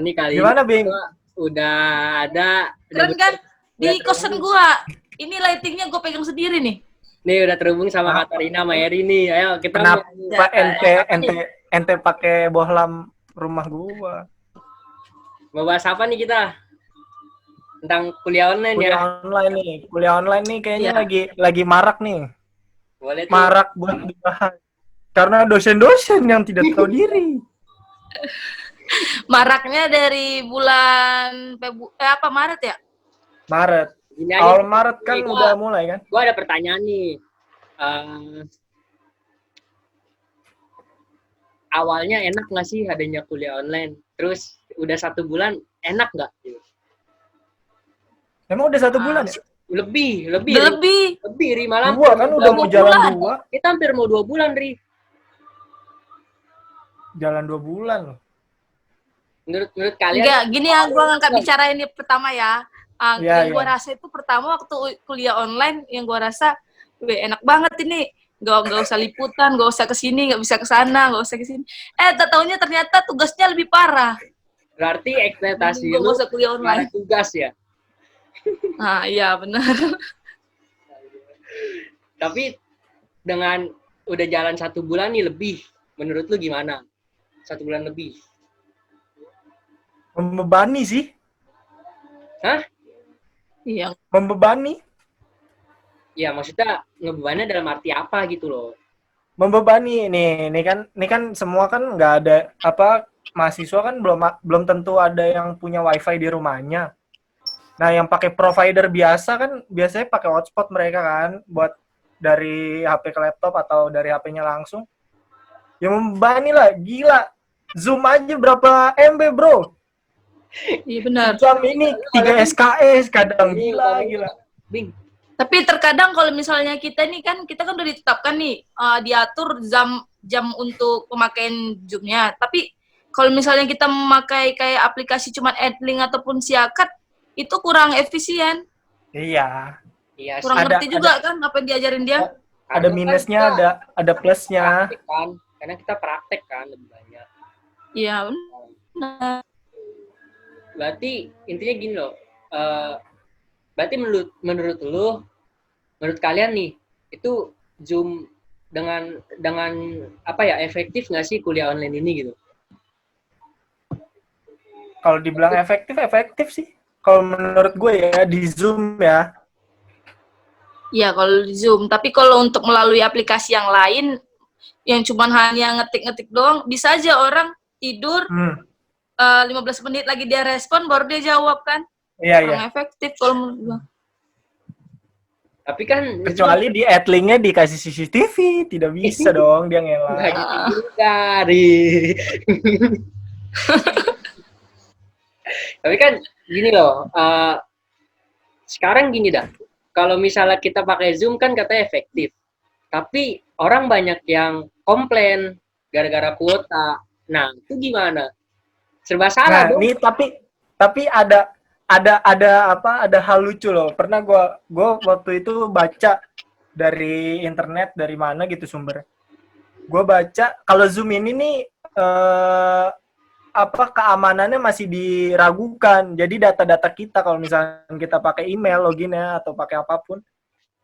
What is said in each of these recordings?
Ini kali Gimana, ini Bing? gua udah ada Keren kan? Di udah kosan terhubung. gua. Ini lightingnya gua pegang sendiri nih. Nih udah terhubung sama Katarina sama Eri nih. Ayo kita Kenapa ente pakai bohlam rumah gua? mau bahas apa nih kita? Tentang kuliah online ya. Kuliah online nih kayaknya Iya. lagi marak nih. Boleh tuh. Marak buat dibahas. Karena dosen-dosen yang tidak tahu diri. Maraknya dari bulan Maret ya? Maret. Gini aja. Awal Maret kan Nih, udah mulai kan? Gua ada pertanyaan nih. Awalnya enak nggak sih adanya kuliah online? Terus udah 1 bulan enak nggak? Emang udah 1 bulan ya? Lebih, Ri, malah Dua kan udah mau jalan 2. Kita hampir mau 2 bulan, Ri. Jalan 2 bulan loh. Menurut kalian? Enggak, gini ya, gue ngangkat bicara ini pertama ya. Iya, Yang gue rasa itu pertama waktu kuliah online, yang gue rasa, enak banget ini. Gak usah liputan, gak usah kesini, gak bisa kesana, gak usah kesini. Tak taunya ternyata tugasnya lebih parah. Berarti ekspektasi Gak lu usah kuliah online. tugas ya? Nah, iya benar. Tapi dengan udah jalan 1 bulan nih lebih, menurut lu gimana? 1 bulan lebih. Membebani sih. Hah? Iya. Membebani. Ya maksudnya ngebebannya dalam arti apa gitu loh? Membebani nih kan semua kan nggak ada mahasiswa kan belum tentu ada yang punya wifi di rumahnya. Nah yang pakai provider biasa kan biasanya pakai hotspot mereka kan buat dari HP ke laptop atau dari HP-nya langsung. Ya membebani lah, gila. Zoom aja berapa MB bro? Iya benar. Jam ini 3 SKS kadang gila. Bing. Tapi terkadang kalau misalnya kita kan udah ditetapkan nih diatur jam untuk pemakaian Zoom-nya. Tapi kalau misalnya kita memakai kayak aplikasi cuman Adlink ataupun Siakat itu kurang efisien. Iya. Kurang ngerti juga kan apa yang diajarin dia. Ada minusnya, ada plusnya. Kan? Karena kita praktek kan lebih banyak. Iya benar. Berarti intinya gini loh. Berarti menurut kalian nih itu Zoom dengan efektif nggak sih kuliah online ini gitu? Kalau dibilang efektif sih. Kalau menurut gue ya di Zoom ya. Iya kalau di Zoom. Tapi kalau untuk melalui aplikasi yang lain yang cuman hanya ngetik-ngetik doang, bisa aja orang tidur 15 menit lagi dia respon baru dia jawab kan. Kurang efektif kalau menurut gue. Tapi kan kecuali di Adlink-nya dikasih CCTV, tidak bisa dong dia ngelak. Nggak gitu juga, Ri. Tapi kan gini loh, sekarang gini dah, kalau misalnya kita pakai Zoom kan katanya efektif, tapi orang banyak yang komplain gara-gara kuota. Nah itu gimana? Serba salah dong. Nih tapi ada hal lucu loh. Pernah gue waktu itu baca dari internet dari mana gitu sumber. Gue baca kalau Zoom ini nih keamanannya masih diragukan. Jadi data-data kita kalau misalnya kita pakai email loginnya atau pakai apapun,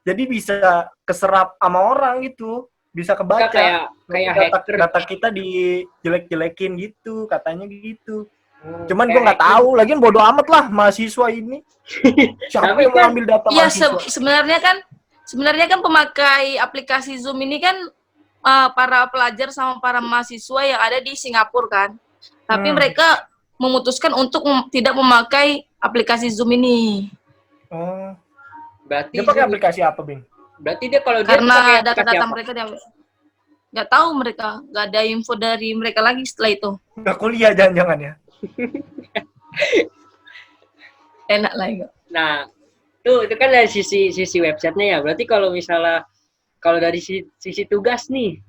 jadi bisa keserap sama orang gitu, bisa kebaca. Kayak data kita dijelek-jelekin gitu, katanya gitu. Cuman gue nggak tahu, lagian bodo amat lah mahasiswa ini. Siapa yang mau ambil data mahasiswa? Sebenarnya kan pemakai aplikasi Zoom ini kan para pelajar sama para mahasiswa yang ada di Singapura kan. Tapi mereka memutuskan untuk tidak memakai aplikasi Zoom ini. Oh. Berarti dia pakai aplikasi apa, Bing? Berarti dia kalau karena data-data mereka dia nggak tahu, mereka nggak ada info dari mereka lagi setelah itu. Nggak kuliah jangan-jangan ya? Enak lah itu. Nah, itu kan dari sisi websitenya ya. Berarti kalau misalnya dari sisi tugas nih,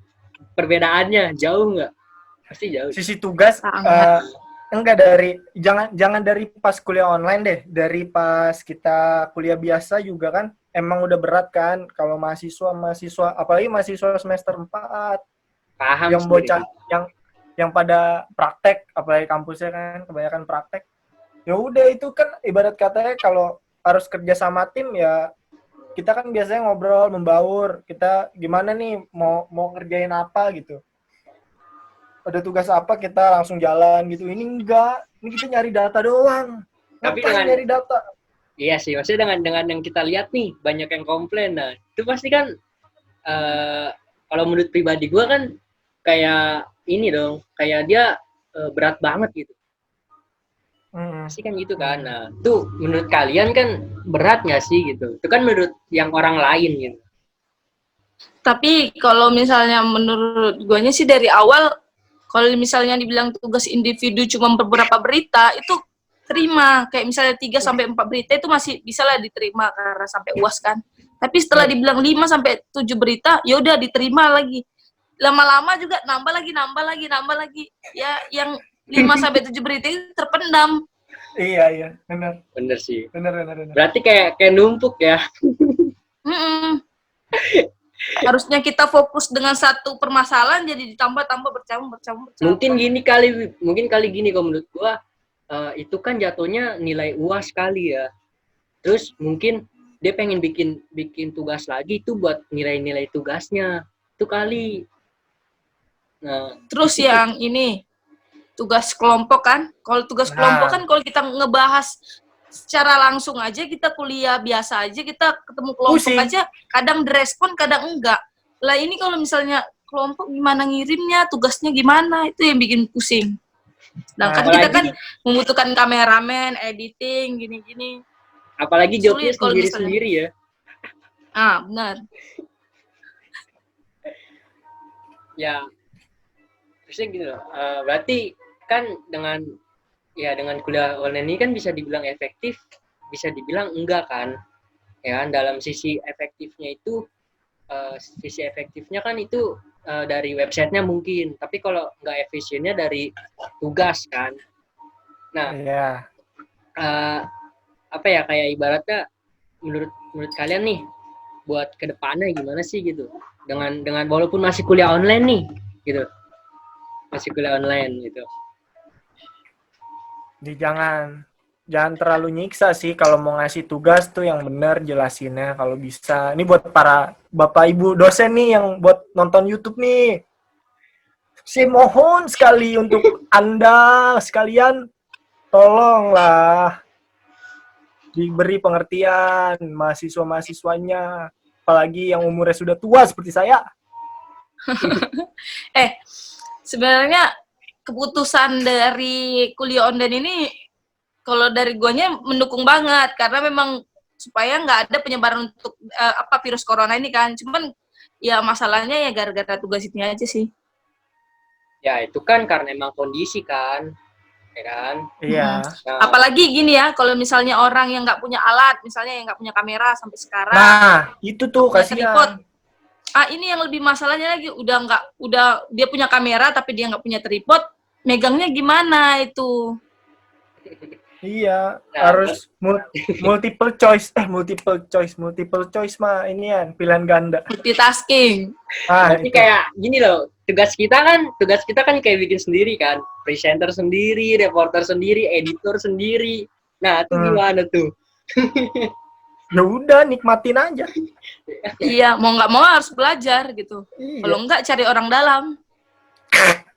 perbedaannya jauh nggak? Pasti jauh. Sisi tugas enggak jangan dari pas kuliah online deh, dari pas kita kuliah biasa juga kan emang udah berat kan kalau mahasiswa apalagi mahasiswa semester 4. Paham yang sendiri. bocah yang pada praktek, apalagi kampusnya kan kebanyakan praktek. Ya udah itu kan ibarat katanya kalau harus kerja sama tim ya kita kan biasanya ngobrol, membaur, kita gimana nih mau ngerjain apa gitu. Ada tugas apa kita langsung jalan gitu. Ini enggak, ini kita nyari data doang. Tapi Ngapain nyari data? Iya sih, maksudnya dengan yang kita lihat nih banyak yang komplain. Nah, itu pasti kan kalau menurut pribadi gue kan kayak ini dong, kayak dia berat banget gitu. Pasti kan gitu kan. Nah, itu menurut kalian kan berat nggak sih gitu? Itu kan menurut yang orang lain gitu. Tapi kalau misalnya menurut guanya sih dari awal, kalau misalnya dibilang tugas individu cuma beberapa berita, itu terima. Kayak misalnya 3-4 berita itu masih bisa lah diterima karena sampai UAS kan. Tapi setelah dibilang 5-7 berita, ya udah diterima lagi. Lama-lama juga nambah lagi. Ya yang 5-7 berita itu terpendam. Iya, benar. Bener sih. Benar. Berarti kayak numpuk ya. Harusnya kita fokus dengan satu permasalahan jadi ditambah bercabang. Mungkin kali gini kalau menurut gua itu kan jatuhnya nilai UAS kali ya. Terus mungkin dia pengen bikin tugas lagi itu buat nilai-nilai tugasnya. Itu kali. Nah, terus yang ini tugas kelompok kan. Kalau tugas kelompok kan kalau kita ngebahas secara langsung aja, kita kuliah biasa aja, kita ketemu kelompok aja, kadang direspon, kadang enggak. Lah ini kalau misalnya kelompok gimana ngirimnya, tugasnya gimana, itu yang bikin pusing. Nah, kan kita kan membutuhkan kameramen, editing, gini-gini. Apalagi jawabnya sendiri-sendiri ya. Benar. Ya, terusnya gini loh. Berarti kan dengan kuliah online ini kan bisa dibilang efektif, bisa dibilang enggak kan? Ya kan, dalam sisi efektifnya itu, sisi efektifnya kan itu dari websitenya mungkin, tapi kalau nggak efisiennya dari tugas kan. Nah, kayak ibaratnya menurut kalian nih, buat kedepannya gimana sih gitu? Dengan walaupun masih kuliah online nih, gitu, masih kuliah online gitu. Jangan terlalu nyiksa sih kalau mau ngasih tugas tuh yang benar jelasinnya kalau bisa. Ini buat para Bapak Ibu dosen nih yang buat nonton YouTube nih. Saya mohon sekali untuk Anda sekalian tolonglah diberi pengertian mahasiswa-mahasiswanya, apalagi yang umurnya sudah tua seperti saya. Sebenarnya keputusan dari kuliah online ini kalau dari guanya mendukung banget karena memang supaya nggak ada penyebaran untuk virus corona ini kan. Cuman ya masalahnya ya gara-gara tugas ini aja sih. Ya itu kan karena emang kondisi kan, ya kan? Iya. Nah, apalagi gini ya, kalau misalnya orang yang nggak punya alat, misalnya yang nggak punya kamera sampai sekarang. Nah, itu tuh kasihan. Ini yang lebih masalahnya lagi, udah dia punya kamera tapi dia nggak punya tripod, megangnya gimana itu? Iya, harus multiple choice mah ini ya pilihan ganda. Multitasking. Berarti kayak gini loh, tugas kita kan kayak bikin sendiri kan, presenter sendiri, reporter sendiri, editor sendiri. Nah, itu gimana tuh? Ya udah nikmatin aja. Iya, mau nggak mau harus belajar gitu. Iya. Kalau nggak cari orang dalam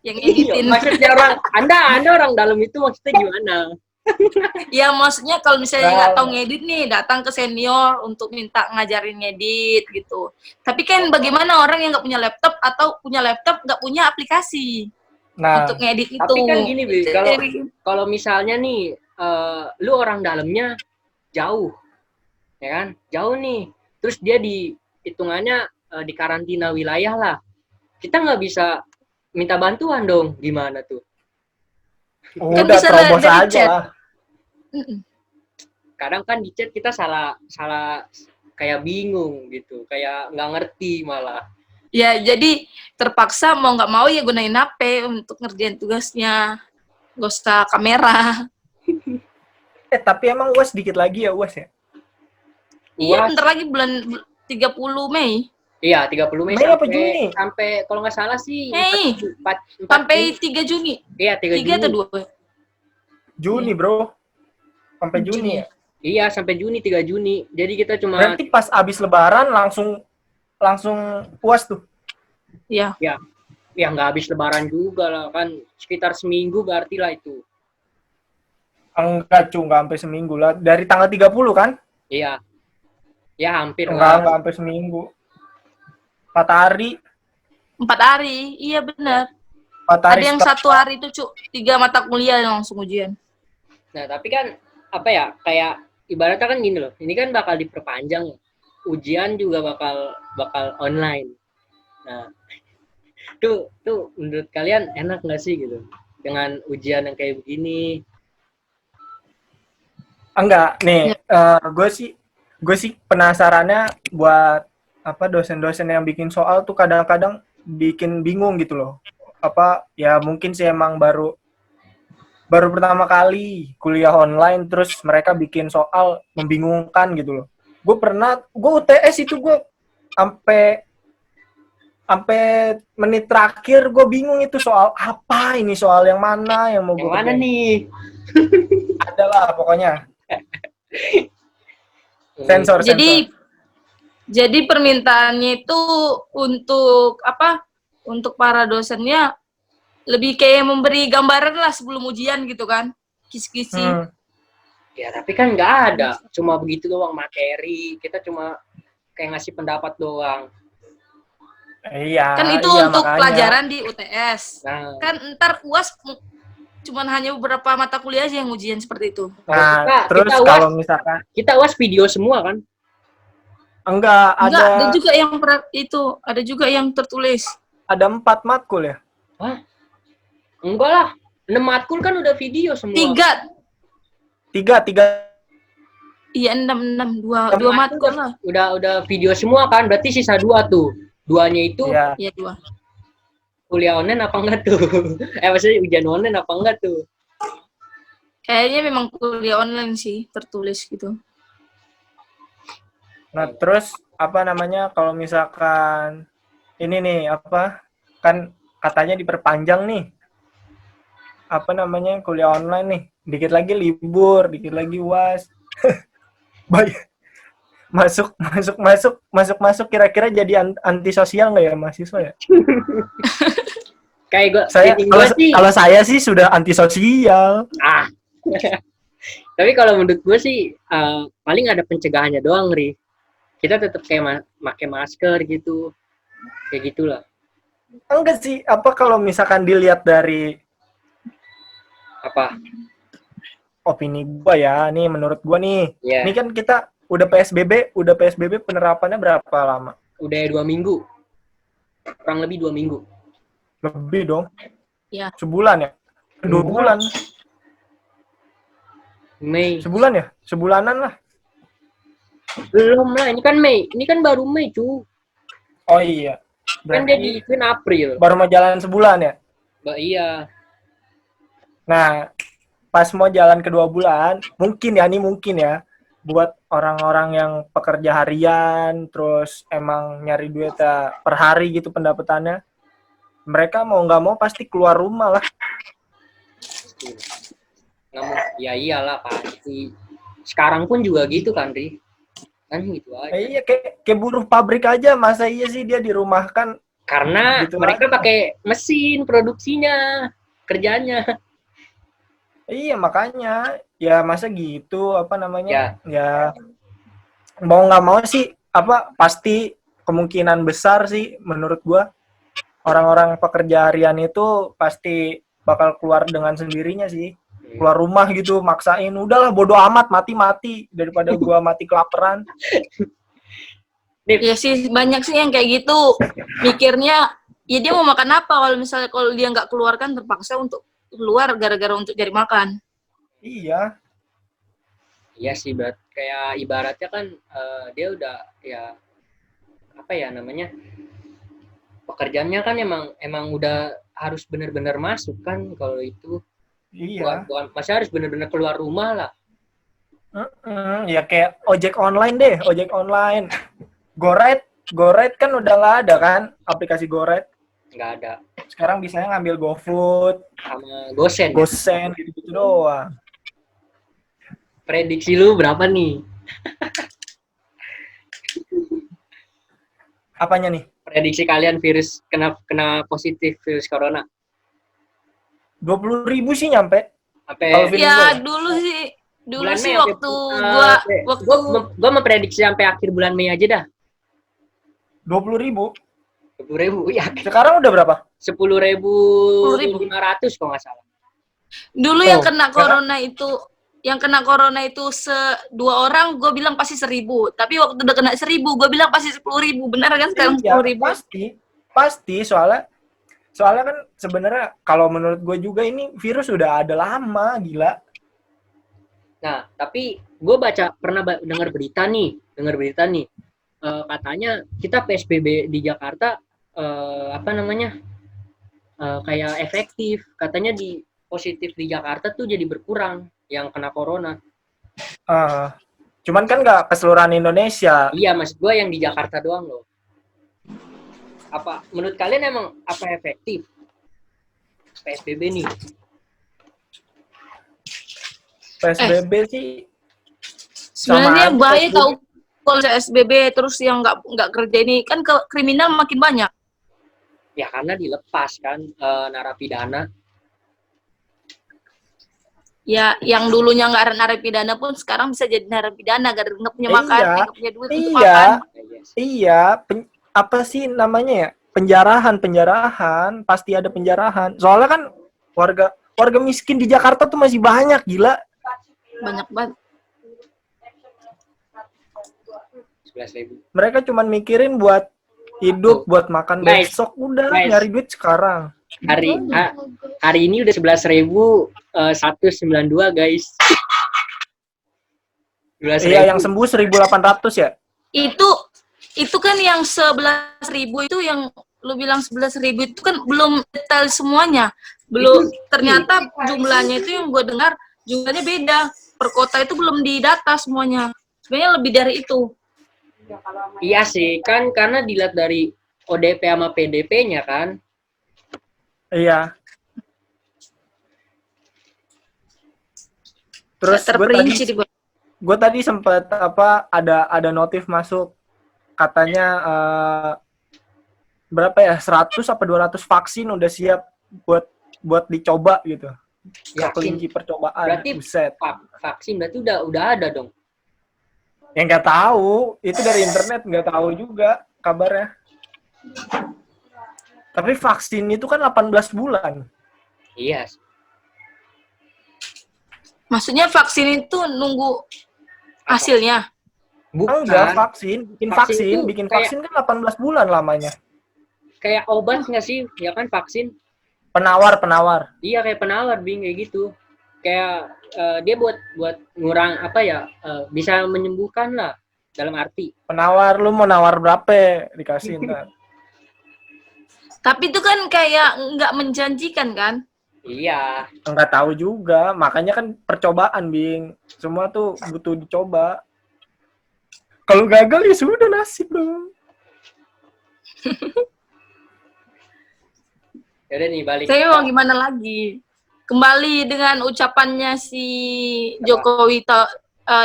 yang editin. Maksudnya Anda orang dalam itu maksudnya gimana? Ya maksudnya kalau misalnya nggak tahu ngedit nih, datang ke senior untuk minta ngajarin ngedit gitu. Tapi kan bagaimana orang yang nggak punya laptop atau punya laptop nggak punya aplikasi untuk ngedit itu? Tapi kan gini, Bi, kalau misalnya nih, lu orang dalamnya jauh, ya kan? Jauh nih, terus dia hitungannya di karantina wilayah lah. Kita nggak bisa minta bantuan dong, gimana tuh? Udah terobos aja. Kadang kan di chat kita salah kayak bingung gitu, kayak nggak ngerti malah. Ya jadi terpaksa mau nggak mau ya gunain HP untuk ngerjain tugasnya, nggak usah kamera. Tapi emang UAS dikit lagi ya UAS ya? Iya bentar lagi bulan 30 Mei. Iya, 30 Mei Mei apa Juni? sampai kalau nggak salah sih Mei. 4 Sampai 3 Juni. Iya, 3 3 atau Juni. 2? Juni, Bro. Sampai Juni ya. Iya, sampai Juni, 3 Juni. Jadi kita cuma Berarti pas abis lebaran langsung puas tuh. Iya. ya nggak habis lebaran juga lah kan, sekitar seminggu berarti lah itu. Enggak, nggak sampai seminggu lah. Dari tanggal 30 kan? Iya. Ya hampir Enggak lah. sampai seminggu. 4 hari. 4 hari. Iya benar. 4 hari Ada yang 1 hari itu, Cuk. 3 mata kuliah yang langsung ujian. Nah, tapi kan apa ya, kayak ibaratnya kan gini loh. Ini kan bakal diperpanjang ya. Ujian juga bakal online. Nah, tuh menurut kalian enak nggak sih gitu dengan ujian yang kayak begini? Enggak, nih gue sih penasarannya buat apa dosen-dosen yang bikin soal tuh kadang-kadang bikin bingung gitu loh. Apa ya mungkin sih emang baru pertama kali kuliah online terus mereka bikin soal membingungkan gitu loh. Gue UTS itu gue sampai menit terakhir gue bingung itu soal apa, ini soal yang mana yang mau gue Yang mana kerjain. nih? Adalah pokoknya. Sensor. Jadi permintaannya itu untuk apa? Untuk para dosennya lebih kayak memberi gambaran lah sebelum ujian gitu kan, kisi-kisi. Ya tapi kan nggak ada, cuma begitu doang materi. Kita cuma kayak ngasih pendapat doang. Iya. Kan itu iya, untuk makanya. pelajaran di UTS. Nah, Kan ntar UAS cuman hanya beberapa mata kuliah aja yang ujian seperti itu. Nah, terus kita kalau misalkan kita UAS video semua kan? enggak ada juga yang ada juga yang tertulis. Ada 4 matkul ya? Hah? Enggak lah. 6 matkul kan udah video semua. 3. Iya 6 dua matkul lah. Udah video semua kan? Berarti sisa 2 tuh. 2-nya itu Iya. 2. Kuliah online apa enggak tuh? Maksudnya ujian online apa enggak tuh? Kayaknya memang kuliah online sih tertulis gitu. Nah, terus apa namanya kalau misalkan ini nih apa kan katanya diperpanjang nih. Apa namanya kuliah online nih. Dikit lagi libur, dikit lagi UAS. masuk kira-kira jadi antisosial nggak ya mahasiswa ya? Kayak gue kalau saya sih sudah antisosial. Tapi kalau menurut gue sih paling ada pencegahannya doang, Ri. Kita tetap kayak pakai masker gitu, kayak gitulah. Enggak sih, apa kalau misalkan dilihat dari apa? Opini gua ya, nih menurut gua nih. Yeah. Ini kan kita udah PSBB penerapannya berapa lama? Udah 2 minggu. Kurang lebih 2 minggu. Lebih dong. Ya. Sebulan ya? 2 bulan. Mei. Sebulan ya? Sebulanan lah. Belum lah, ini kan Mei. Ini kan baru Mei, cu. Oh iya. Kan dia diikutin April. Baru mau jalan sebulan ya? Iya. Nah, pas mau jalan ke 2 bulan, mungkin ya, buat orang-orang yang pekerja harian, terus emang nyari duit per hari gitu pendapatannya, mereka mau nggak mau pasti keluar rumah lah. Nggak mau, ya iyalah pasti. Sekarang pun juga gitu kan, Ri. Kan gitu aja. Iya, kayak buruh pabrik aja, masa iya sih dia dirumahkan? Karena gitu mereka aja. pakai mesin produksinya, kerjanya. Iya, makanya ya masa gitu apa namanya? Ya. Ya mau nggak mau sih pasti kemungkinan besar sih menurut gua orang-orang pekerja harian itu pasti bakal keluar dengan sendirinya sih. Keluar rumah gitu, maksain, udahlah bodo amat, mati daripada gua mati kelaparan. Ya sih, banyak sih yang kayak gitu. Mikirnya, ya dia mau makan apa kalau dia nggak keluar kan terpaksa untuk keluar gara-gara untuk cari makan. Iya. Iya sih, kayak ibaratnya kan dia udah ya apa ya namanya? Pekerjaannya kan emang udah harus benar-benar masuk kan kalau itu. Iya. Masih harus benar-benar keluar rumah lah. Ya kayak ojek online deh, ojek online. GoRide GoRide kan udah nggak ada kan, aplikasi GoRide. Nggak ada. Sekarang bisanya ngambil GoFood, Sama Gosen. GoSend gitu-gitu doang. Prediksi lu berapa nih? Apanya nih? Prediksi kalian virus kena positif virus corona? 20.000 sih nyampe. Sampai Kalau feeling Ya gue ya. dulu bulan sih Mei, waktu gua memprediksi sampai akhir bulan Mei aja dah. 20.000. 10.000 ya. Sekarang udah berapa? 10.000. 10.500 kalau nggak salah. dulu Oh, yang kena corona itu 2 orang gue bilang pasti 1.000, tapi waktu udah kena 1.000 gue bilang pasti 10.000. Benar kan sekarang Iya, 10.000? pasti soalnya kan sebenarnya kalau menurut gue juga ini virus udah ada lama, gila. Nah, tapi gue pernah dengar berita nih, katanya kita PSBB di Jakarta kayak efektif. Katanya di positif di Jakarta tuh jadi berkurang yang kena corona. Cuman kan nggak keseluruhan Indonesia. Iya, maksud gue yang di Jakarta doang loh. Apa menurut kalian emang apa efektif PSBB nih? PSBB sih Sebenarnya sama aja bahaya PSBB. tahu kalau PSBB terus yang nggak kerja ini kan kriminal makin banyak. Ya karena dilepas kan narapidana. Ya, yang dulunya nggak narapidana pun sekarang bisa jadi narapidana, nggak punya makan, nggak punya duit untuk makan. Iya, apa sih namanya ya? Penjarahan, pasti ada penjarahan. Soalnya kan warga miskin di Jakarta tuh masih banyak, gila. Banyak banget. 11.000. Mereka cuman mikirin buat hidup, buat makan Guys, besok, udah guys. nyari duit sekarang. Hari ini udah 11.192 guys. 11.000. Iya, yang sembuh 1.800 ya? Itu kan yang 11.000 itu yang lu bilang 11.000 itu kan belum detail semuanya. Belum, ternyata jumlahnya itu yang gue dengar jumlahnya beda. Per kota itu belum didata semuanya. Sebenarnya lebih dari itu. Iya sih, kan karena dilihat dari ODP sama PDP-nya kan. Iya. Terus terperinci di gue tadi sempat ada notif masuk katanya berapa ya 100 apa 200 vaksin udah siap buat dicoba gitu. Kelinci percobaan. Berarti Buset. Vaksin berarti udah ada dong. Yang nggak tahu, itu dari internet, nggak tahu juga kabarnya. Tapi vaksin itu kan 18 bulan. Iya. Maksudnya vaksin itu nunggu hasilnya. Bukan. Enggak, bikin Vaksin vaksin kan 18 bulan lamanya. Kayak obat nggak sih? Ya kan vaksin. Penawar. Iya kayak penawar, Bing, kayak gitu. Kayak dia buat ngurang bisa menyembuhkan lah dalam arti. Penawar, lu mau nawar berapa dikasih ntar. Tapi itu kan kayak nggak menjanjikan kan? Iya. Enggak tahu juga, makanya kan percobaan, Bing. Semua tuh butuh dicoba. Kalau gagal ya sudah nasib dong. Yaudah nih balik. Saya mau gimana lagi? Kembali dengan ucapannya si Jokowi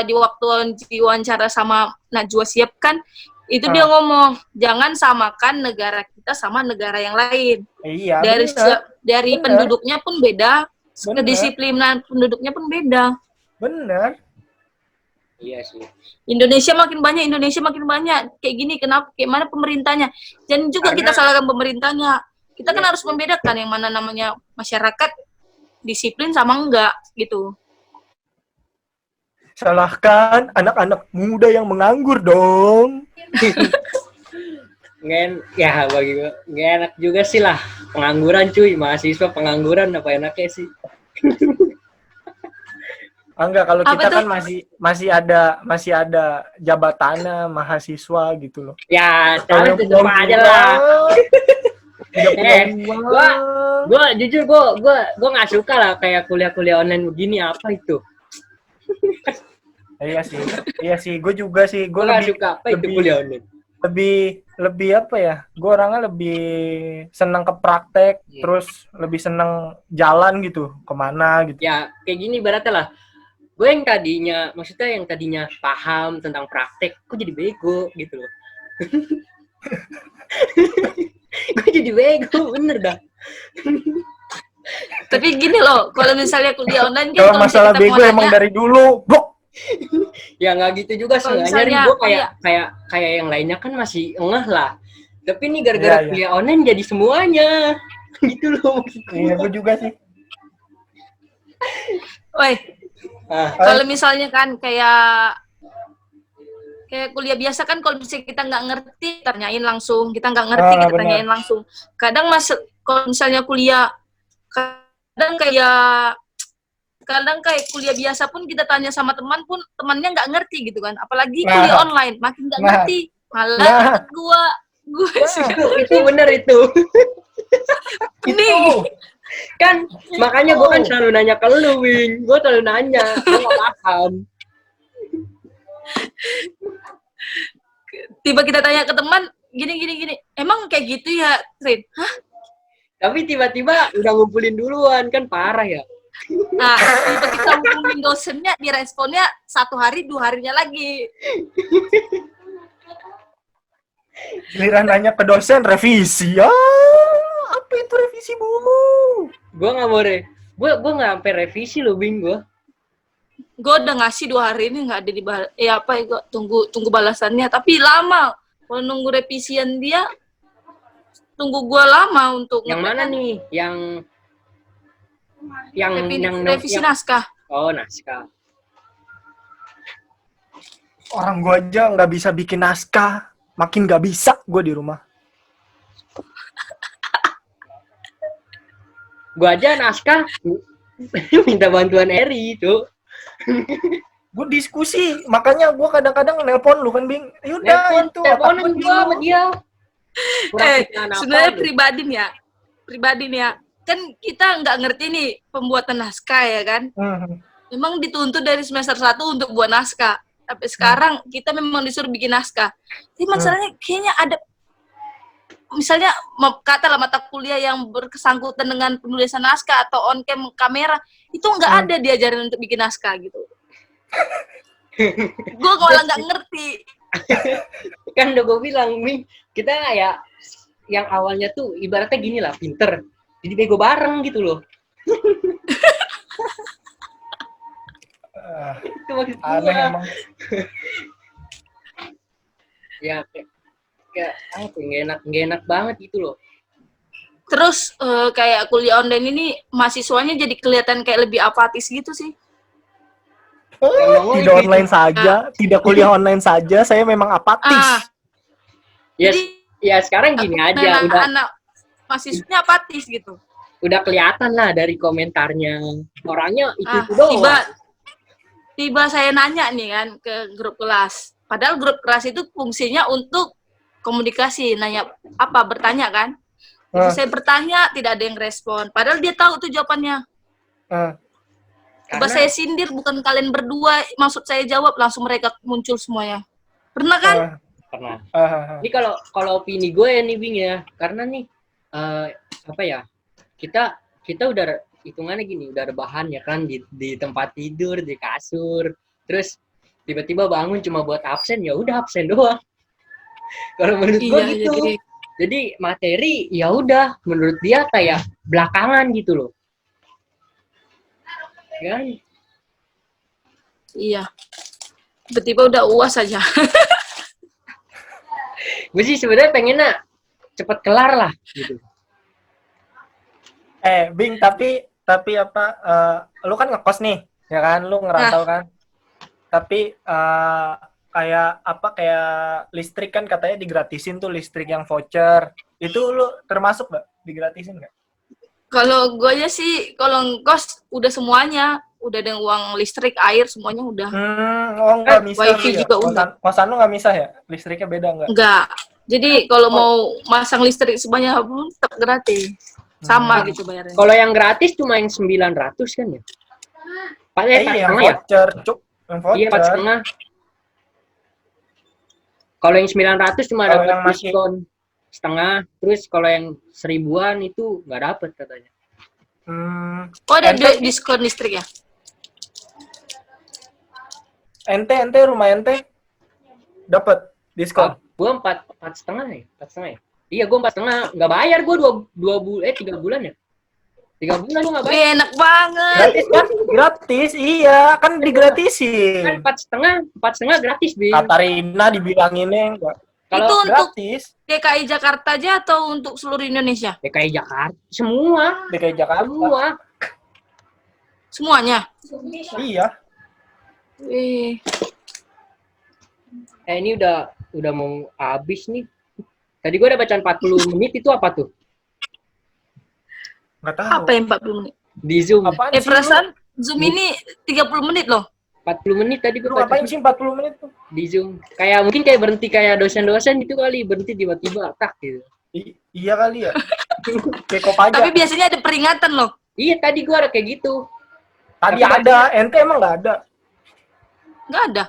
di waktu diwawancara sama Najwa Shihab kan, itu dia ngomong jangan samakan negara kita sama negara yang lain. Iya. Dari penduduknya pun beda, kedisiplinan penduduknya pun beda. Bener. Iya sih. Indonesia makin banyak kayak gini. Kenapa? Kayak mana pemerintahnya? Dan juga kita salahkan pemerintahnya. Kita kan harus membedakan yang mana namanya masyarakat disiplin sama enggak gitu. Salahkan anak-anak muda yang menganggur dong. Bagi gue nggak enak juga sih lah pengangguran, cuy. Mahasiswa pengangguran apa enaknya sih? Enggak, kalau kita kan masih ada jabatannya mahasiswa gitu loh. Ya, tapi tetap aja lah. Gue jujur gue nggak suka lah kayak kuliah online begini, apa itu? Iya sih, gue juga sih. Gue nggak suka apa itu kuliah online. lebih apa ya? Gue orangnya lebih senang ke praktek, terus lebih senang jalan gitu, kemana gitu. Ya kayak gini ibaratnya lah. Gue yang tadinya paham tentang praktek, kok jadi bego gitu loh. Gue jadi bego, bener dah. Tapi gini loh, kalau misalnya kuliah online kan Kalau masalah kita bego mau emang nanya, dari dulu, blok. Ya nggak gitu juga kalau sebenarnya. misalnya Gue kayak yang lainnya kan masih ngeh lah. Tapi ini gara-gara Iya. kuliah online jadi semuanya. Gitu loh maksud Iya, gue. gue juga sih. woi, Ah, kalau misalnya kan kayak kuliah biasa kan kalau misalnya kita nggak ngerti tanyain langsung, kita nggak ngerti kita benar. tanyain langsung. Kadang kalau misalnya kuliah kadang kayak kuliah biasa pun kita tanya sama teman pun temannya nggak ngerti gitu kan, apalagi kuliah online makin nggak ngerti, malah gue sih itu bener itu. nih Kan makanya gue kan selalu nanya ke lu, Wing. Gue selalu nanya, gue nggak paham. tiba kita tanya ke teman gini, emang kayak gitu ya, Trin? Hah? Tapi tiba-tiba udah ngumpulin duluan, kan parah ya. Nah, tiba kita hubungin dosennya, diresponnya 1 hari 2 harinya lagi. Giliran nanya ke dosen revisi. Ya, apa itu revisi bumu? Gue nggak mau gue nggak sampai revisi loh, Wing. Gue udah ngasih 2 hari ini nggak ada gue tunggu balasannya, tapi lama. Kalau nunggu revisian dia, tunggu gue lama untuk Yang mana nih? revisi naskah. Oh, naskah. Orang gue aja nggak bisa bikin naskah, makin nggak bisa gue di rumah. Gue aja naskah minta bantuan Eri itu. Gue diskusi, makanya gue kadang-kadang nelpon lu kan, Bing. Yaudah itu teleponan gue sama dia. Sebenarnya pribadi nih ya, kan kita nggak ngerti nih pembuatan naskah ya kan. Memang dituntut dari semester 1 untuk buat naskah. Tapi sekarang kita memang disuruh bikin naskah. Tapi masalahnya kayaknya ada, misalnya katalah mata kuliah yang berkesangkutan dengan penulisan naskah atau on cam kamera, itu nggak ada diajarin untuk bikin naskah gitu. Gue malah nggak ngerti. Kan udah gue bilang, Ming, kita kayak yang awalnya tuh ibaratnya gini lah, pinter. Jadi bego bareng gitu loh. Itu maksud Aneh gua. emang. Ya kayak nggak enak banget gitu loh. Terus kayak kuliah online ini mahasiswanya jadi kelihatan kayak lebih apatis gitu sih. Tidak online saja, tidak kuliah online saja, saya memang apatis. Ya sekarang gini aja, anak mahasiswanya apatis gitu. Udah kelihatan lah dari komentarnya, orangnya itu doang. Tiba saya nanya nih kan ke grup kelas, padahal grup kelas itu fungsinya untuk komunikasi, nanya apa, bertanya kan. Saya bertanya, tidak ada yang respon, padahal dia tahu tuh jawabannya. Tiba saya sindir, bukan kalian berdua, maksud saya jawab, langsung mereka muncul semuanya. Pernah kan? Pernah. Ini kalau opini gue ya nih, Bing ya, karena nih apa ya, kita udah hitungannya gini, udah ada bahan ya kan di tempat tidur, di kasur, terus tiba-tiba bangun cuma buat absen, ya udah absen doang. Kalau menurut gue gitu. Jadi materi ya udah menurut dia kayak belakangan gitu loh. Kan? Iya. Tiba-tiba udah UAS aja. Gue sih sebenarnya pengennya cepet kelar lah gitu. Bing, tapi apa, lu kan ngekos nih, ya kan, lu ngerantau kan. Tapi kayak listrik kan katanya digratisin tuh, listrik yang voucher. Itu lu termasuk nggak? Digratisin nggak? Kalau gue aja sih, kalau ngekos udah semuanya, udah ada uang listrik, air, semuanya udah. Nggak misah. Wifi juga udah. Kosan lu nggak misah ya? Listriknya beda nggak? Nggak. Jadi kalau mau masang listrik semuanya tetap gratis. Sama gitu bayarnya. Kalau yang gratis cuma yang 900 kan ya? Yang voucher, Cuk. Yang voucher. Iya, 4,5. Kalau yang 900 cuma Kalau dapat yang masih- diskon setengah, terus kalau yang 1000-an itu nggak dapat katanya. Oh, ada ente, diskon listrik ya? ente rumah ente dapat diskon. Gua empat setengah ya. Iya, gua 4,5. Nggak bayar gua 3 bulan ya. 3 bulan lu nggak bayar. Wih, enak banget. Gratis kan? Gratis, iya kan Kan digratisin. 4,5 gratis, Bi. Katarina dibilanginnya enggak Itu Kalau untuk gratis. DKI Jakarta aja atau untuk seluruh Indonesia? DKI Jakarta semua, DKI Jakarta. semua. Semuanya? Iya. Wih. Ini udah mau habis nih. Tadi gua udah baca 40 menit itu apa tuh? Enggak tahu. Apa yang 40 menit? Di Zoom. Apaan sih, Perasaan Zoom ini 30 menit loh. 40 menit tadi lu gua baca ngapain sih 40 menit tuh? di Zoom. Kayak mungkin kayak berhenti kayak dosen-dosen gitu kali, berhenti tiba-tiba tak gitu. Iya kali ya. Kayak kop aja. Tapi biasanya ada peringatan loh. Iya, tadi gua ada kayak gitu. Tadi tapi ada, ente emang nggak ada. Nggak ada.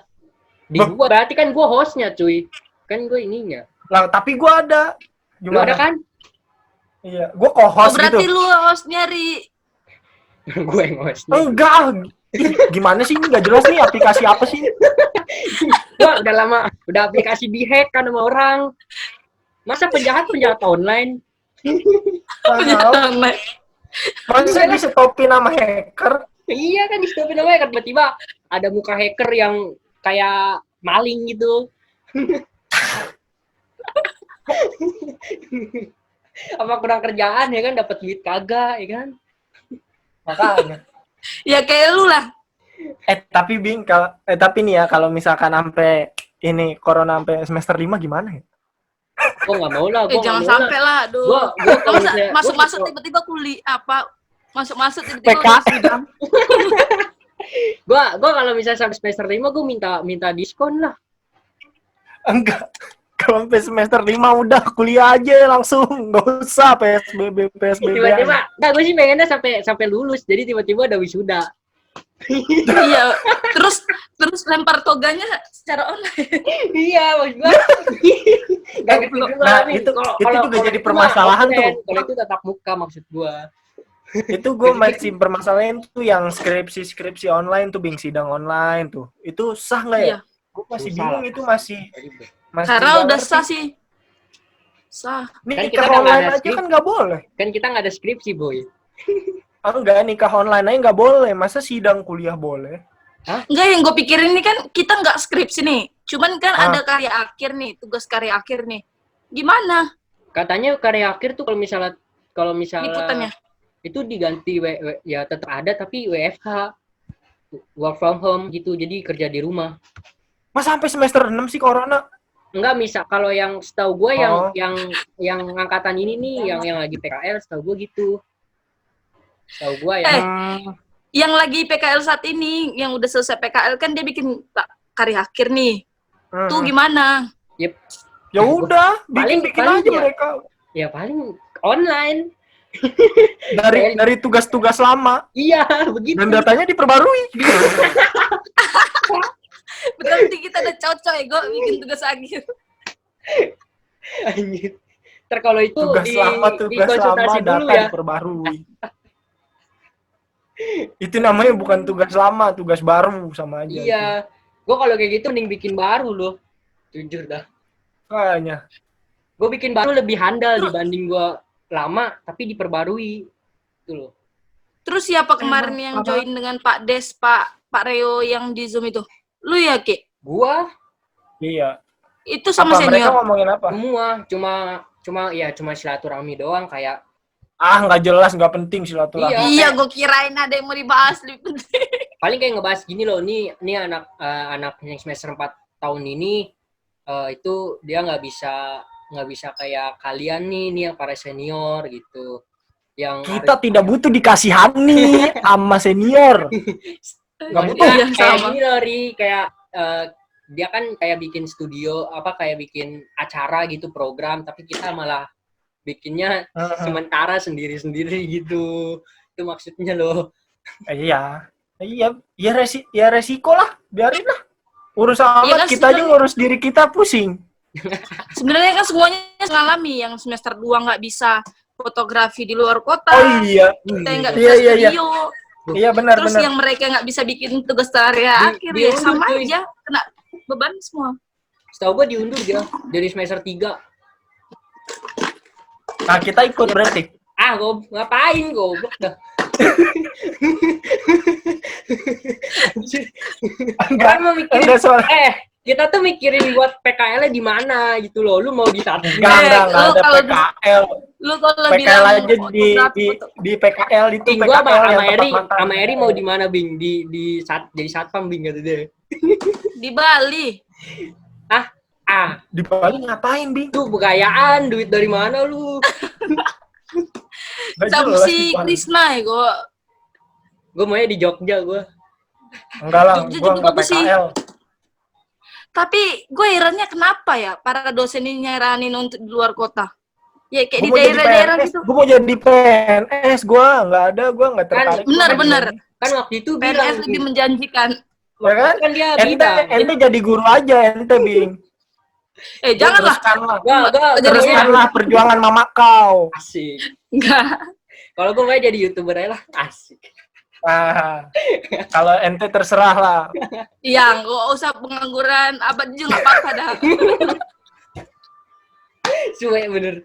Di gua berarti kan gua hostnya, cuy. Kan gua ininya. Lah, tapi gua ada. Lu ada kan? Iya, gua Oh, co-host berarti gitu. lu harus nyari. Gua yang hostnya. Enggak. Ih, gimana sih ini nggak jelas nih aplikasi apa sih? Gua udah lama, udah aplikasi dihack kan sama orang. Masa penjahat online? Tahu. Masa di stopin sama hacker? Iya kan, di stopin namanya kan tiba-tiba ada muka hacker yang kayak maling gitu. Apa kurang kerjaan ya kan, dapat duit kagak ya kan? Makanya. Ya kayak lu lah. Tapi Bing, tapi nih ya kalau misalkan sampai ini corona sampai semester 5 gimana ya? Gua nggak mau lah, gua Jangan nggak mau sampai lah, aduh. Gua kalau Masa misalnya- masuk-masuk gua- tiba-tiba kuliah apa? Masuk-masuk tiba-tiba PK. udah sidang. Gua kalau misalnya sampai semester 5 gua minta diskon lah. Enggak. Kalau sampai semester 5 udah kuliah aja langsung, nggak usah PSBB. Tiba-tiba, enggak, gue sih pengennya sampai lulus, jadi tiba-tiba ada wisuda. Iya. Terus lempar toganya secara online. Iya, maksud gua. Gak ngerti juga Nah, nih. itu Kalau juga jadi itu permasalahan mah tuh. offline. Kalau itu tatap muka maksud gua. Itu gue masih permasalahan tuh yang skripsi online tuh, Bing, sidang online tuh. Itu sah nggak ya? Iya. Gue masih Susah bingung lah. itu masih Karena nggak udah ngerti. sah sih. Sah. Nih Kan nikah kita nggak online ada aja skrip. kan nggak boleh. Kan kita nggak ada skripsi, boy. Enggak, nikah online aja nggak boleh. Masa sidang kuliah boleh? Enggak, yang gue pikirin ini kan kita nggak skripsi nih. Cuman kan ada karya akhir nih, tugas karya akhir nih. Gimana Katanya karya akhir tuh kalau misalnya liputannya? itu diganti ya tetap ada tapi WFH, work from home gitu, jadi kerja di rumah. Masa sampai semester 6 sih corona? Enggak, misal kalau yang setahu gue Oh. yang angkatan ini nih yang lagi PKL, setahu gue gitu. Setahu gue ya. Yang lagi PKL saat ini, yang udah selesai PKL kan dia bikin karya akhir nih. Tuh gimana? Yep. Ya udah, bikin paling aja ya. mereka. Ya paling online. Dari tugas-tugas lama Iya, begitu. dan datanya diperbarui. Berarti kita udah cocok ya, gue bikin tugas akhir. Anjir. Ntar kalau itu Tugas lama dikonsultasi dulu data ya. diperbarui. Itu namanya bukan tugas lama, tugas baru sama aja. Iya. Gue kalau kayak gitu mending bikin baru loh. Jujur dah. Kayaknya. Gue bikin baru lebih handal dibanding gue lama tapi diperbarui. Itu loh. Terus siapa kemarin yang apa? join dengan Pak Des, Pak Reo yang di Zoom itu? Lu ya, Ki? Gua Iya. Itu sama Apa mereka senior. ngomongin apa? cuma silaturahmi doang kayak Nggak jelas, nggak penting silaturahmi. Iya. Iya, gue kirain ada yang mau dibahas lebih penting. paling kayak ngebahas gini loh, nih anak yang semester 4 tahun ini itu dia nggak bisa kayak kalian nih yang para senior gitu. Yang Kita tidak butuh dikasihani sama senior. Nggak butuh. Iya, kayak sama. gini loh, Ri, kayak dia kan kayak bikin studio kayak bikin acara gitu, program, tapi kita malah bikinnya sementara sendiri-sendiri gitu. Itu maksudnya loh. Iya. Ya resiko lah, biarin lah. Urus amat, Iya kan, kita aja ngurus diri kita pusing. Sebenarnya kan semuanya mengalami, yang semester 2 nggak bisa fotografi di luar kota, Oh iya. kita yang nggak Iya, bisa iya, iya. studio, Iya benar terus benar. yang mereka nggak bisa bikin tugas area akhir, ya diundur, sama cuy. aja, kena beban semua. Setahu gue diundur dia dari semester 3. Nah, kita ikut berarti. Ngapain goblok dah. Enggak, Kan mau mikirin, enggak soal. kita tuh mikirin buat PKL-nya di mana gitu loh. Lu mau di satu. Enggak lu ada kalau PKL. Lu kalau PKL bilang aja di PKL itu Bing, gua PKL yang sama Eri, tempat makan. sama Eri mau di mana, Bing? Jadi satpam, Bing, kata dia. di Bali. Di Bali ngapain, Bing? Tuh begayaan, duit dari mana lu? Nggak Sama jelas si di Bali. Krisna ya, Gue maunya di Jogja, gue. Enggak lah, Jogja gua juga enggak bagus sih. PKL. Tapi gue herannya kenapa ya para dosen ini nyaranin untuk di luar kota. Ya kayak di Gua mau jadi daerah-daerah PNS, gitu. Gua mau jadi PNS, gua enggak tertarik. Benar. Kan waktu itu PNS bilang, lebih menjanjikan. Ya kan? kan dia Ente bilang. jadi guru aja ente, Bing. Janganlah. Gua Teruskanlah perjuangan mama kau. asik. Enggak. Kalau gue mau jadi YouTuber aja lah, asik. Kalau ente terserah lah. Iya, enggak usah pengangguran, apa juga enggak apa-apa dah. Suwe bener.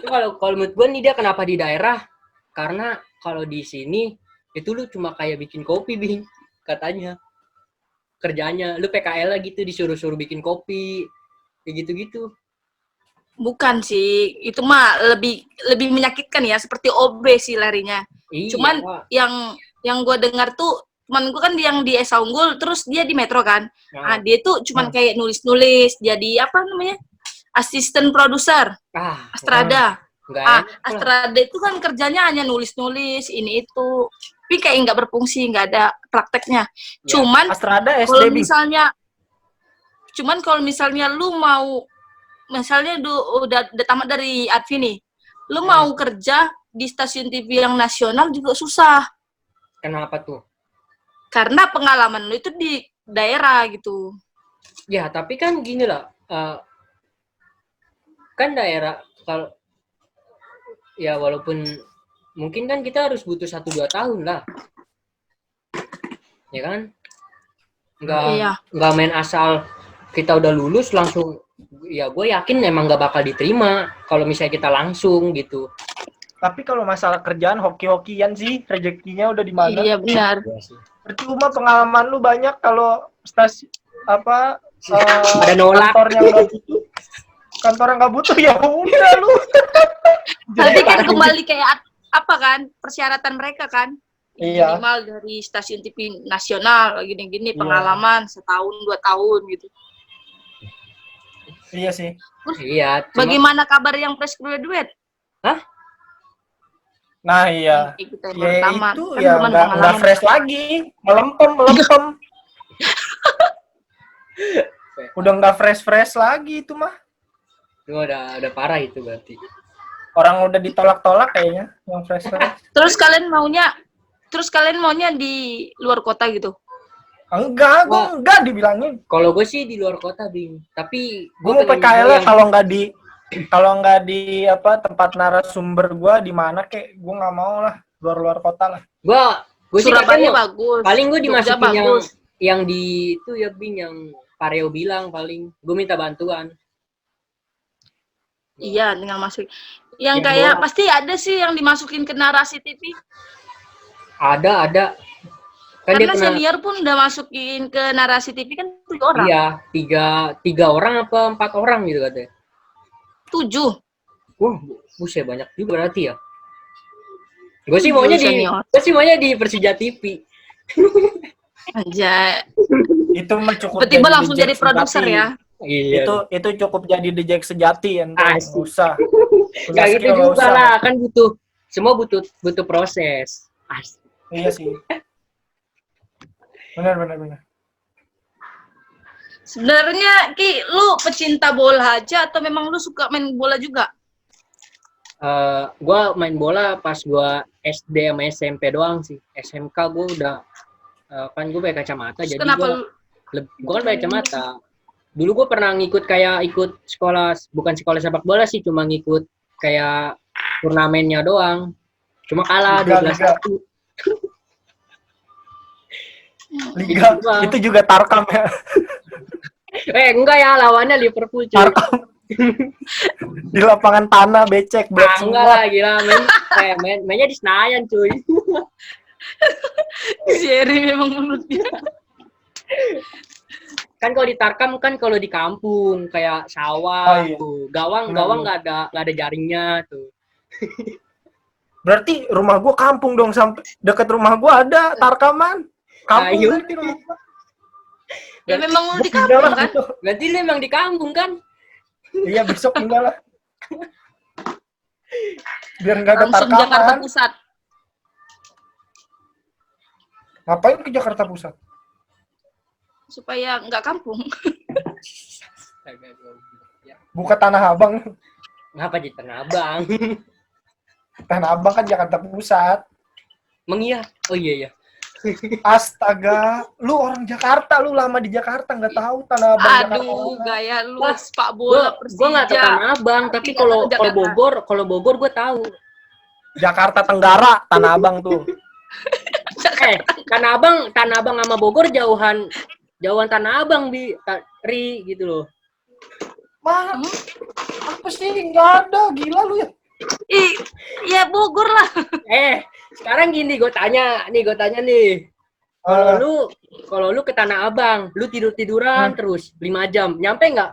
Kalau menurut gue nih, dia kenapa di daerah? Karena kalau di sini itu lu cuma kayak bikin kopi, Bing, katanya. Kerjanya lu PKL gitu, disuruh-suruh bikin kopi kayak gitu-gitu. Bukan sih, itu mah lebih menyakitkan ya, seperti OB sih larinya. Iya. Cuman yang gue dengar tuh, teman gue kan yang di Esa Unggul, terus dia di Metro kan. Nah, dia tuh cuman kayak nulis-nulis, jadi apa namanya? Asisten produser. Astrada. Astrada itu kan kerjanya hanya nulis-nulis, ini itu. Tapi kayak nggak berfungsi, nggak ada prakteknya. Ya. Cuman Astrada kalau SD, misalnya lu mau, misalnya udah tamat dari Advi nih, lu mau kerja di stasiun TV yang nasional juga susah. Kenapa tuh? Karena pengalaman lu itu di daerah gitu. Ya, tapi kan gini lah. Kan daerah, kalau ya walaupun mungkin kan kita harus butuh 1-2 tahun lah. Ya kan? Nggak main asal kita udah lulus langsung. Ya gue yakin emang nggak bakal diterima kalau misalnya kita langsung gitu. Tapi kalau masalah kerjaan hoki-hokian sih, rezekinya udah di mana? Iya benar. Percuma pengalaman lu banyak kalau ada nolak. Kantor yang nggak butuh ya udah lu. Tapi kan kembali kayak apa kan persyaratan mereka kan? Iya. Minimal dari stasiun TV nasional gini-gini pengalaman 1-2 tahun gitu. Iya sih. Iya. Bagaimana kabar yang fresh graduate? Nah iya. Kita Ya tamat. itu Kan ya belum nggak fresh lagi, melempem. Udah nggak fresh lagi itu mah. Itu udah parah itu berarti. Orang udah ditolak-tolak kayaknya yang fresh. Terus kalian maunya di luar kota gitu? Enggak, gue enggak dibilangin. Kalau gue sih di luar kota, Bing. Tapi gue mau PKL lah kalau nggak di tempat narasumber gue di mana kek, gue nggak mau lah luar kota lah. Gue sih Surabaya bagus. Paling gue dimasukin yang di itu ya, Bing, yang Pareo bilang paling gue minta bantuan. Iya, tinggal masuk. Yang kayak pasti ada sih yang dimasukin ke narasi TV. Ada. Kan karena senior pun udah masukin ke narasi TV kan 3 orang. Iya, 3 orang apa 4 orang gitu katanya. 7. Buset banyak juga berarti ya. Gue sih maunya di Persija TV. Anjay. Itu mah cukup. Tiba-tiba langsung jadi produser ya. Iya. Itu cukup jadi DJ sejati ya. Usah. Enggak gitu juga lah, kan semua butuh proses. Iya sih. Benar. Sebenarnya Ki, lu pecinta bola aja atau memang lu suka main bola juga? Gua main bola pas gua SD sama SMP doang sih. SMK gua udah kan gua pakai kacamata. Terus jadi gua kan pakai kacamata. Dulu gue pernah ikut sekolah, bukan sekolah sepak bola sih, cuma ngikut kayak turnamennya doang. Cuma kalah Liga, 12-1. Liga, Gitu doang. itu juga Tarkam ya. Enggak ya, lawannya Liverpool cuy. Tarkam. Di lapangan tanah becek Enggak black semua. lah, gila. Mainnya di Senayan cuy. Seri memang mulutnya. Kan kalau di Tarkam kan kalau di kampung kayak sawah Oh, iya. tuh. Gawang nggak ada jaringnya tuh. Berarti rumah gua kampung dong, sampai dekat rumah gua ada Tarkaman. Kampung Ayo. berarti rumah gua. Ya memang Gua di pindah kampung lah kan? gitu. Berarti lu emang di kampung kan? Iya, besok pindah lah. Biar nggak ada Langsung Jakarta Tarkaman. Pusat. Ngapain ke Jakarta Pusat? Supaya nggak kampung. Buka Tanah Abang. Ngapa di Tanah Abang? Tanah Abang kan Jakarta Pusat. Emang iya? Oh iya. Astaga, lu orang Jakarta, lu lama di Jakarta nggak tahu Tanah Abang Jakarta. Aduh, gaya lu Wah, sepak bola Gue nggak tahu Persija. Tanah Abang, tapi Tapi nggak tahu kalau Bogor gue tahu. Jakarta Tenggara, Tanah Abang tuh. Tanah Abang sama Bogor jauhan Tanah Abang Ri gitu loh. Mah, apa sih? Nggak ada, gila lu ya. Ya Bogor lah. Sekarang gini gue tanya nih. Kalau lu ke Tanah Abang, lu tiduran terus 5 jam, nyampe nggak?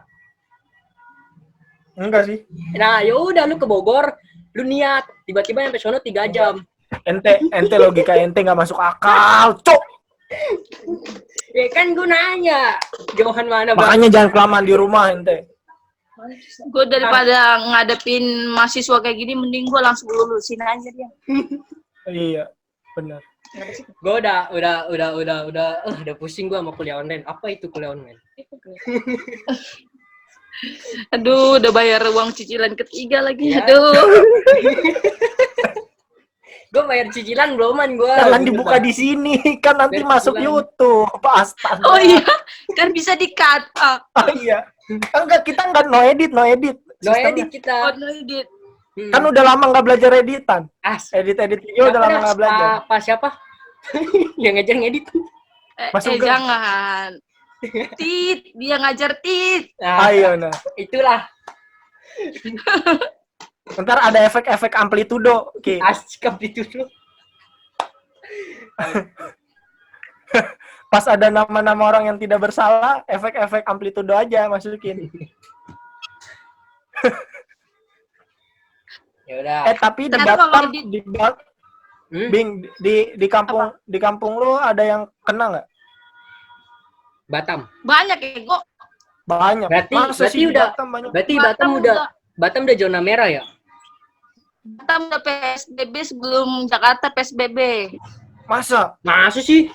Enggak sih. Nah, yaudah lu ke Bogor, lu niat, tiba-tiba nyampe sono 3 jam. Ente logika ente nggak masuk akal, cok. Ya kan gue nanya, jauhan mana Bang? Makanya jangan kelamaan di rumah ente. Gue daripada ngadepin mahasiswa kayak gini, mending gue langsung lulusin aja dia. Iya, benar. Gue udah pusing gue sama kuliah online. Apa itu kuliah online? Aduh, udah bayar uang cicilan ketiga lagi. Ya. Aduh. Gue bayar cicilan beloman gue. Jangan dibuka di sini, kan nanti Biar masuk cicilan. YouTube. Astaga. Oh iya, kan bisa di-cut. Oh iya. Enggak, kita enggak no edit. No Sistemnya. edit kita. Oh, no edit. Kan udah lama nggak belajar editan. Edit video udah lama nggak belajar. Apa siapa? Yang ngajar ngedit. Masuk ke- Jangan. Tit, dia ngajar Tit. Nah, Ayo nah. itulah. Ntar ada efek-efek amplitudo. Oke. Asik itu tuh. Pas ada nama-nama orang yang tidak bersalah, efek-efek amplitudo aja masukin. Ya udah. Tapi di Tapi Batam, kalau Bing, di kampung lo ada yang kena nggak? Batam. banyak ya, kok. Banyak. Berarti di udah Batam banyak. Berarti Batam udah zona merah ya? Batam udah PSBB sebelum Jakarta PSBB. Masa? Masa sih?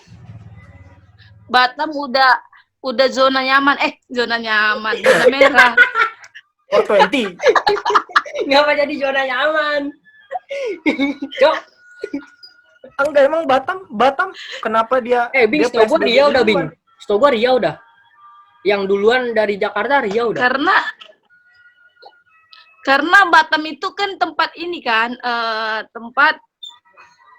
Batam udah zona nyaman. Zona nyaman, zona merah. 420. Ngapa jadi zona nyaman? Cok. Enggak, emang Batam kenapa dia Bing, dia setahu gua PSBB Riau udah, duluan? Bing. Setahu gua Riau udah. Yang duluan dari Jakarta Riau udah. Karena Batam itu kan tempat ini kan, tempat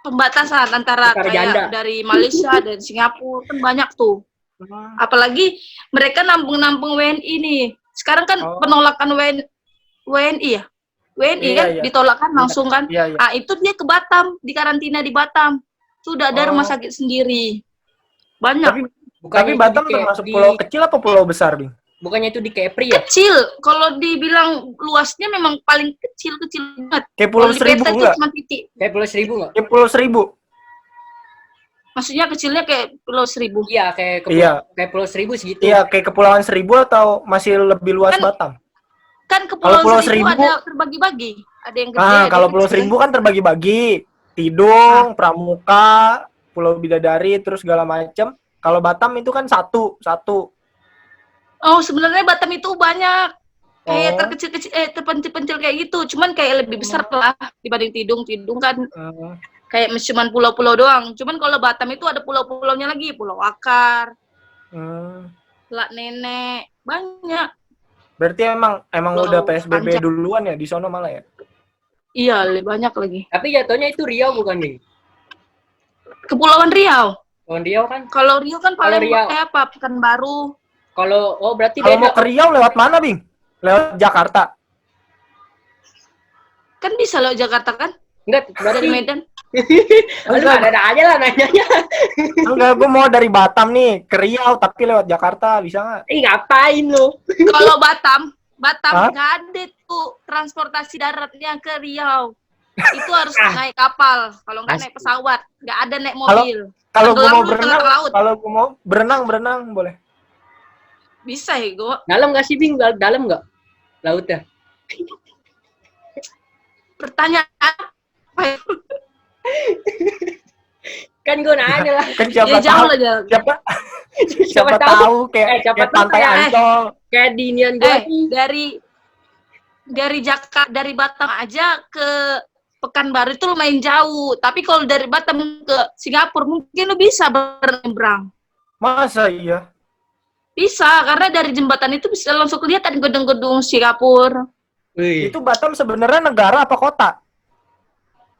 pembatasan antara Antara kayak janda. dari Malaysia dan Singapura kan banyak tuh. Apalagi mereka nampung WNI nih. Sekarang kan penolakan WNI ya. WNI Iya, kan iya. ditolak kan langsung kan. Iya, iya. Itu dia ke Batam, di karantina di Batam. Sudah ada rumah sakit sendiri. Banyak. Tapi Batam termasuk pulau kecil apa pulau besar, Bing? Bukannya itu di Kepri ya? Kecil. Kalau dibilang luasnya memang paling kecil banget. Kayak Pulau Kalau di Seribu peta itu enggak? cuma titik. Kayak Pulau Seribu nggak? Kayak Pulau Seribu. Maksudnya kecilnya kayak Pulau Seribu. Iya, kayak kayak Pulau Seribu segitu. Iya, kayak Kepulauan Seribu atau masih lebih luas Batam? Kan Kepulauan Pulau Seribu Seribu- ada terbagi-bagi. Ada yang gede, ada Kalau yang Pulau kecil. Seribu kan terbagi-bagi. Tidung, Pramuka, Pulau Bidadari, terus segala macam. Kalau Batam itu kan satu. Oh, sebenarnya Batam itu banyak. Kayak Oh. terkecil-kecil, terpencil-pencil kayak gitu. Cuman kayak lebih besar lah dibanding Tidung. Tidung kan kayak cuman pulau-pulau doang. Cuman kalau Batam itu ada pulau-pulaunya lagi. Pulau Akar, Lak Nenek, Banyak. Berarti emang Pulau udah PSBB Panjang. duluan ya di sono malah ya? Iya, banyak lagi. Tapi jatuhnya itu Riau bukan, Bing? Kepulauan Riau. Kalau Riau kan, Kalau Riau kan Kalau paling Riau- kayak apa? Pekanbaru. berarti Kalau mau beda. ke Riau lewat mana, Bing? Lewat Jakarta. Kan bisa lewat Jakarta kan? Enggak, Dari berarti Medan. lu ada aja lah nanyanya. Enggak, gue mau dari Batam nih ke Riau tapi lewat Jakarta, bisa nggak? Ngapain lu? Kalau Batam Hah? nggak ada tuh transportasi daratnya ke Riau. Itu harus naik kapal. Kalau nggak naik pesawat, nggak ada naik mobil. Kalau gue Tenggelam mau lu di berenang, tengah laut. kalau gue mau berenang boleh. Bisa ya, gue. Dalam nggak sih, Bing? Dalam nggak lautnya? Pertanyaan apa ya? Kan gue nanya lah. Kan siapa Ya, jauh tahu, lah jalan. siapa tahu kayak siapa kayak tahu pantai kayak- Ancol. Kayak di inian gue nih. dari Jakarta, dari Batam aja ke Pekanbaru itu lumayan jauh. Tapi kalau dari Batam ke Singapura mungkin lu bisa berenang. Masa iya? Bisa, karena dari jembatan itu bisa langsung kelihatan gedung-gedung Singapura. Wih. Itu Batam sebenarnya negara apa kota?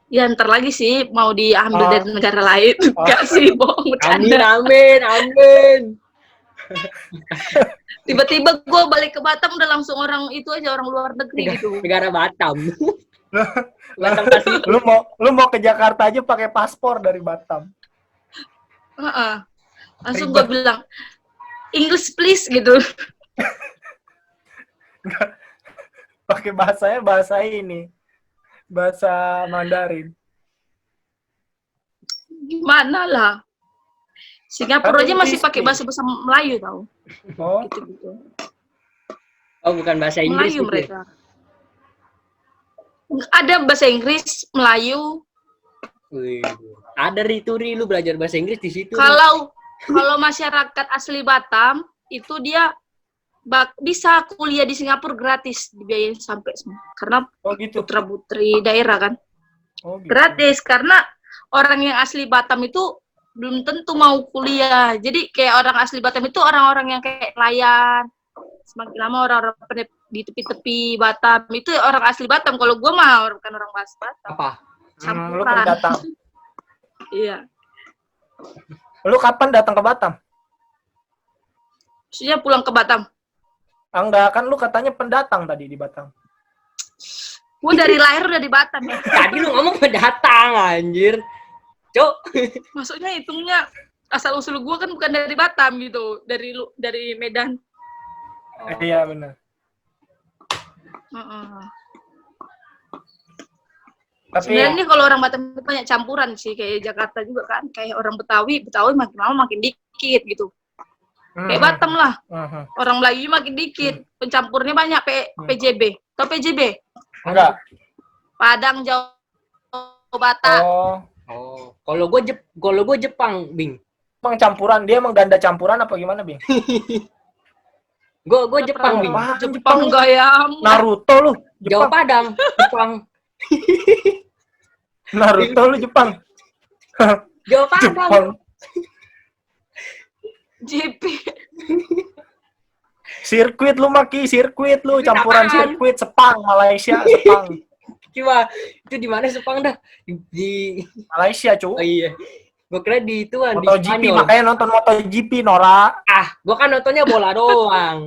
Ya ntar lagi sih mau diambil Oh. dari negara lain. Enggak sih, bohong, Amin, bercanda. amin. Tiba-tiba gue balik ke Batam udah langsung orang itu aja, orang luar negeri gitu. Negara Batam. Batam Pasifik. Lu mau ke Jakarta aja pakai paspor dari Batam. Heeh. Langsung gue bilang, English please gitu. Pakai bahasa ini. Bahasa Mandarin. Gimana lah. Singapura Kan aja masih English, pakai nih. bahasa Melayu tau. Oh, Gitu-gitu. Oh, bukan bahasa Inggris Melayu gitu. mereka. Ada bahasa Inggris, Melayu. Wih. Ada Rituri, lu belajar bahasa Inggris di situ. Kalau masyarakat asli Batam itu dia bisa kuliah di Singapura gratis, dibiayain sampai semua. Karena oh gitu. putra-putri daerah kan. Oh gitu. Gratis karena orang yang asli Batam itu belum tentu mau kuliah. Jadi kayak orang asli Batam itu orang-orang yang kayak nelayan. Semakin lama orang-orang di tepi-tepi Batam itu orang asli Batam. Kalau gue mah bukan orang asli Batam. Apa? Lu Campuran. pendatang. Iya. Lu kapan datang ke Batam? Maksudnya pulang ke Batam. Enggak, kan lu katanya pendatang tadi di Batam. Gue dari lahir udah di Batam ya. Tadi lu ngomong pendatang, anjir. Cuk. Maksudnya hitungnya asal usul gue kan bukan dari Batam gitu, dari Medan. Iya benar. Tapi Sebenarnya kalau orang Batam itu banyak campuran sih, kayak Jakarta juga kan, kayak orang Betawi makin lama makin dikit gitu. Kayak Batam lah, orang Melayu makin dikit, pencampurnya banyak. PJB, tau PJB? enggak. Padang, Jawa, Batak. Oh, Kalau gue Jepang, Bing. emang campuran, dia emang ganda campuran apa gimana, Bing? Gue Jepang, Bing. Wah, Jepang gaya. Naruto lu, Jawa Jepang. Padang, Jepang. Naruto lu Jepang. Jawa Padang. Jepang. JP. Sirkuit lu, campuran Apaan? sirkuit Sepang, Malaysia, Sepang. Coba itu di mana Sepang dah? Di Malaysia, cu. Oh iya. Gue kira di ituan di MotoGP, Spanyol. makanya nonton MotoGP, Nora. Gue kan nontonnya bola doang.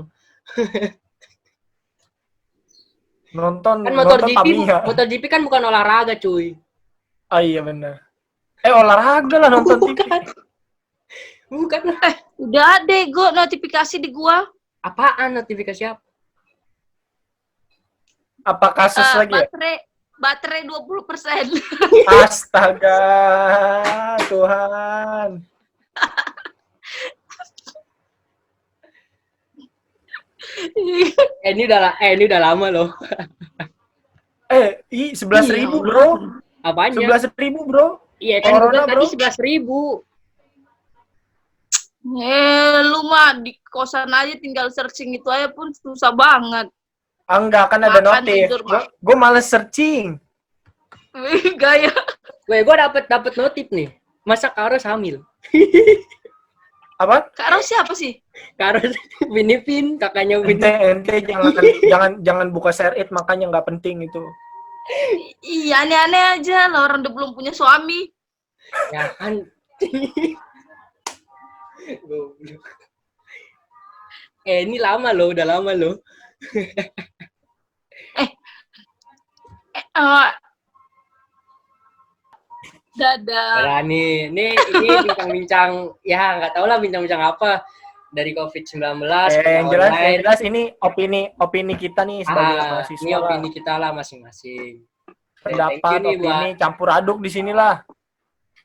Nonton Kan Tamiya. MotoGP kan bukan olahraga, cuy. Oh iya benar. Olahraga lah nonton TV. Bukan. Udah ada gue notifikasi di gua. Apaan notifikasi apa? Apa kasus lagi ya? Baterai 20%. Astaga, Tuhan. Ini udah lama loh. 11.000 bro. Apanya? 11.000 bro. Iya kan Corona, gue tadi bro. 11.000. Lu mah di kosan aja tinggal searching itu aja pun susah banget. Enggak, kan ada Makan, notif. tidur, Mak. Gue males searching. Gaya. Gue dapet notif nih. Masa Karo hamil? Apa? Kak Ros siapa sih? Karo Pinipin, kakaknya Ente Pinipin. jangan buka share it, makanya nggak penting itu. Iya, aneh-aneh aja lah, orang udah belum punya suami. Ya kan. Goblok. Ini lama loh, udah lama loh. Dadah. Berani. Ini bincang-bincang, ya nggak tahu lah bincang-bincang apa. Dari COVID-19, Yang jelas ini opini kita nih sebagai mahasiswa. Ini opini kita lah masing-masing. Pendapat, opini, campur aduk di sinilah.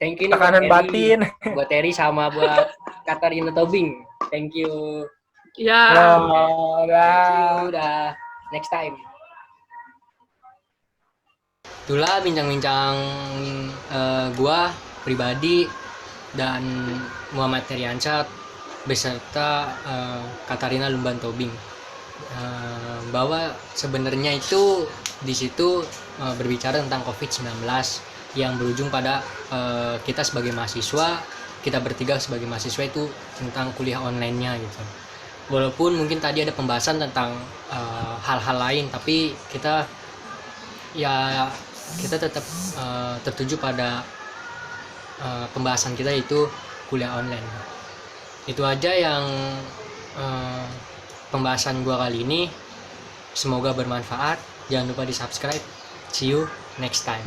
Thank you nih Tekanan batin. buat Terry sama buat Katarina Tobing. Thank you. Ya. Udah. Next time. Itulah bincang-bincang gua pribadi dan Muhammad Teriansyah beserta Katarina Lumban Tobing, bahwa sebenarnya itu di situ berbicara tentang COVID-19 yang berujung pada kita sebagai mahasiswa, kita bertiga sebagai mahasiswa itu tentang kuliah online-nya gitu. Walaupun mungkin tadi ada pembahasan tentang hal-hal lain, tapi kita tetap tertuju pada pembahasan kita itu kuliah online. Itu aja yang pembahasan gua kali ini. Semoga bermanfaat. Jangan lupa di subscribe. See you next time.